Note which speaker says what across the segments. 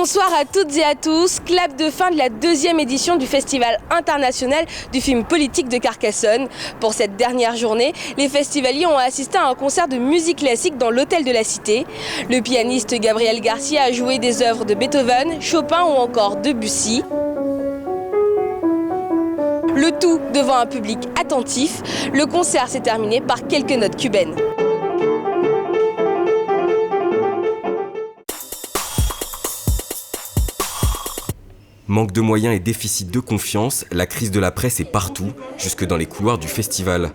Speaker 1: Bonsoir à toutes et à tous, clap de fin de la deuxième édition du Festival international du film politique de Carcassonne. Pour cette dernière journée, les festivaliers ont assisté à un concert de musique classique dans l'Hôtel de la Cité. Le pianiste Gabriel Garcia a joué des œuvres de Beethoven, Chopin ou encore Debussy. Le tout devant un public attentif. Le concert s'est terminé par quelques notes cubaines.
Speaker 2: Manque de moyens et déficit de confiance, la crise de la presse est partout, jusque dans les couloirs du festival.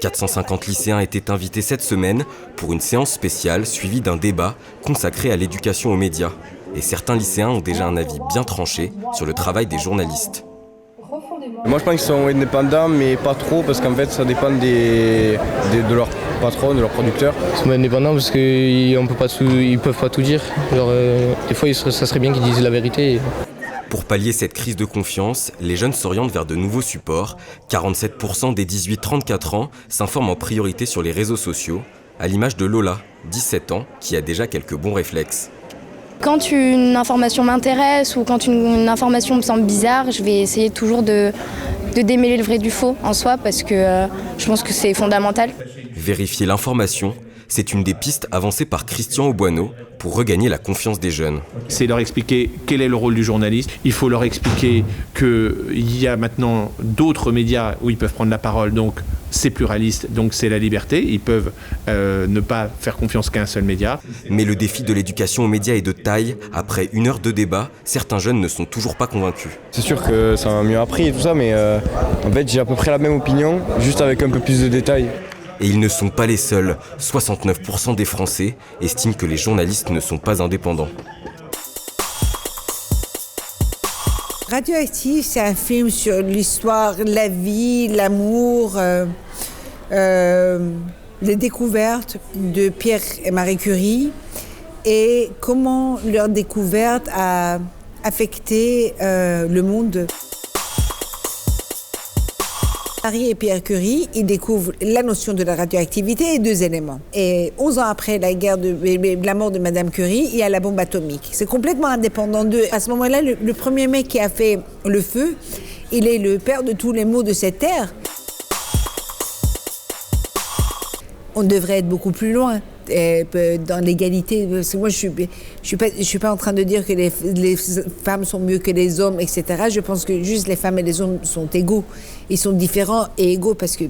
Speaker 2: 450 lycéens étaient invités cette semaine pour une séance spéciale suivie d'un débat consacré à l'éducation aux médias. Et certains lycéens ont déjà un avis bien tranché sur le travail des journalistes.
Speaker 3: Moi je pense qu'ils sont indépendants mais pas trop parce qu'en fait ça dépend de leur patron, de leur producteur.
Speaker 4: Ils sont indépendants parce qu'ils peuvent pas tout dire. Genre, des fois ça serait bien qu'ils disent la vérité.
Speaker 2: Pour pallier cette crise de confiance, les jeunes s'orientent vers de nouveaux supports. 47% des 18-34 ans s'informent en priorité sur les réseaux sociaux, à l'image de Lola, 17 ans, qui a déjà quelques bons réflexes.
Speaker 5: Quand une information m'intéresse ou quand une information me semble bizarre, je vais essayer toujours de démêler le vrai du faux en soi parce que je pense que c'est fondamental.
Speaker 2: Vérifier l'information, c'est une des pistes avancées par Christian Auboineau pour regagner la confiance des jeunes.
Speaker 6: C'est leur expliquer quel est le rôle du journaliste. Il faut leur expliquer qu'il y a maintenant d'autres médias où ils peuvent prendre la parole, donc c'est pluraliste, donc c'est la liberté. Ils peuvent ne pas faire confiance qu'à un seul média.
Speaker 2: Mais le défi de l'éducation aux médias est de taille. Après 1 heure de débat, certains jeunes ne sont toujours pas convaincus.
Speaker 3: C'est sûr que ça m'a mieux appris et tout ça, mais en fait j'ai à peu près la même opinion, juste avec un peu plus de détails.
Speaker 2: Et ils ne sont pas les seuls. 69% des Français estiment que les journalistes ne sont pas indépendants.
Speaker 7: Radioactif, c'est un film sur l'histoire, la vie, l'amour, les découvertes de Pierre et Marie Curie et comment leur découverte a affecté le monde. Marie et Pierre Curie, ils découvrent la notion de la radioactivité et 2 éléments. Et 11 ans après la mort de Madame Curie, il y a la bombe atomique. C'est complètement indépendant d'eux. À ce moment-là, le premier mec qui a fait le feu, il est le père de tous les maux de cette terre. On devrait être beaucoup plus loin dans l'égalité. Parce que moi, je suis pas en train de dire que les femmes sont mieux que les hommes, etc. Je pense que juste les femmes et les hommes sont égaux. Ils sont différents et égaux parce que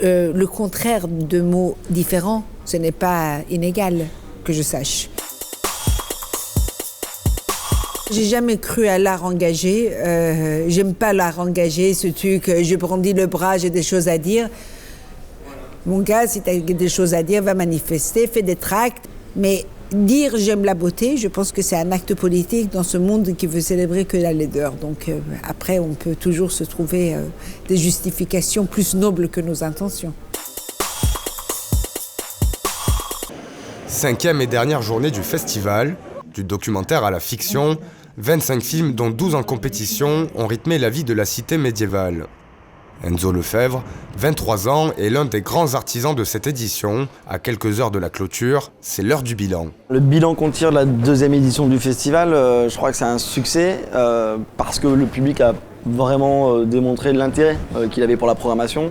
Speaker 7: le contraire de mots différents, ce n'est pas inégal, que je sache. J'ai jamais cru à l'art engagé. J'aime pas l'art engagé, ce truc, je brandis le bras, j'ai des choses à dire. Mon gars, si tu as des choses à dire, va manifester, fais des tracts. Mais dire j'aime la beauté, je pense que c'est un acte politique dans ce monde qui veut célébrer que la laideur. Donc après, on peut toujours se trouver des justifications plus nobles que nos intentions.
Speaker 8: 5e et dernière journée du festival, du documentaire à la fiction, 25 films dont 12 en compétition ont rythmé la vie de la cité médiévale. Enzo Lefebvre, 23 ans, est l'un des grands artisans de cette édition. À quelques heures de la clôture, c'est l'heure du bilan.
Speaker 9: Le bilan qu'on tire de la 2e édition du festival, je crois que c'est un succès parce que le public a vraiment démontré l'intérêt qu'il avait pour la programmation.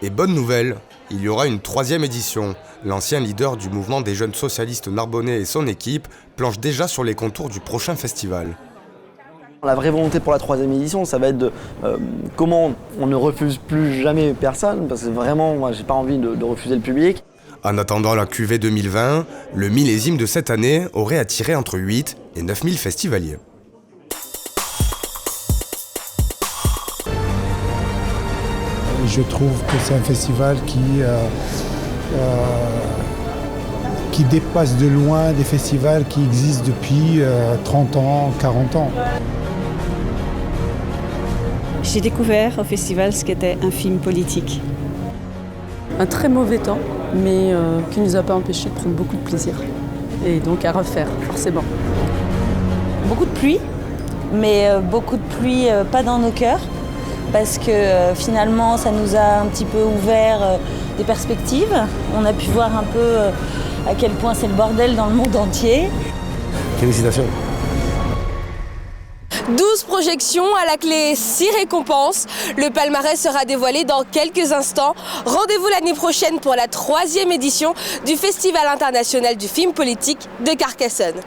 Speaker 8: Et bonne nouvelle, il y aura une 3e édition. L'ancien leader du mouvement des jeunes socialistes narbonnais et son équipe planchent déjà sur les contours du prochain festival.
Speaker 9: La vraie volonté pour la 3e édition, ça va être de comment on ne refuse plus jamais personne, parce que vraiment, moi, j'ai pas envie de refuser le public.
Speaker 8: En attendant la cuvée 2020, le millésime de cette année aurait attiré entre 8 et 9 000 festivaliers.
Speaker 10: Je trouve que c'est un festival qui dépasse de loin des festivals qui existent depuis 30 ans, 40 ans.
Speaker 11: J'ai découvert au festival ce qu'était un film politique.
Speaker 12: Un très mauvais temps, mais qui ne nous a pas empêché de prendre beaucoup de plaisir. Et donc à refaire, forcément.
Speaker 13: Beaucoup de pluie, mais beaucoup de pluie pas dans nos cœurs, parce que finalement ça nous a un petit peu ouvert des perspectives. On a pu voir un peu à quel point c'est le bordel dans le monde entier.
Speaker 3: Félicitations.
Speaker 1: 12 projections, à la clé 6 récompenses. Le palmarès sera dévoilé dans quelques instants. Rendez-vous l'année prochaine pour la 3e édition du Festival international du film politique de Carcassonne.